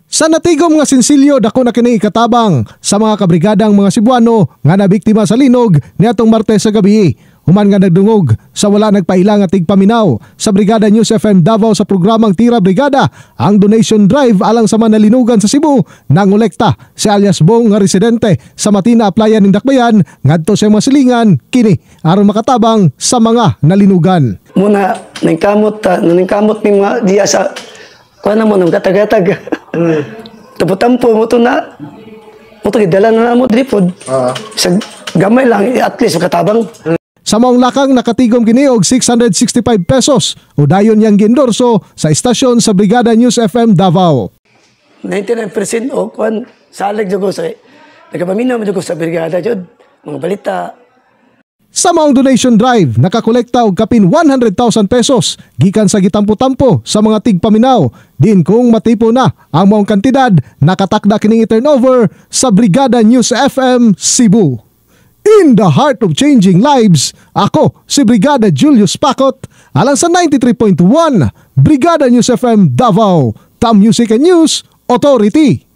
Sa natigom nga sinsilyo dako na kini ikatabang sa mga kabrigadang mga Cebuano nga nabiktima sa linog niadtong Martes sa gabi. Human nga nagdungog sa wala nagpailang at tigpaminaw sa Brigada News FM Davao sa programang Tira Brigada ang donation drive alang sa manalinugan sa Cebu nangolekta si alias Bong nga residente sa Matina Aplayan ng Dakbayan ngadto sa masilingan kini aron makatabang sa mga nalinugan. Muna nangkamot ni mga diya sa kuan mo nang gatag-gatag. Tapo-tampo mo to na. Mo to gidala na mo dripod. Sa gamay lang at least katabang. Sa maong lakang nakatigom kini og 665 pesos o dayon yang giendorso sa istasyon sa Brigada News FM Davao. 99% o kuan salig jud ko sa nagapaminaw jud ko sa brigada jud mga balita. Sa maong donation drive, nakakolekta og kapin 100,000 pesos gikan sa gitampo-tampo sa mga tigpaminaw. Din kung matipo na ang maong kantidad, nakatakda kining i-turnover sa Brigada News FM Cebu. In the heart of changing lives, ako si Brigada Julius Pacot, alang sa 93.1 Brigada News FM Davao, Tam Music and News Authority.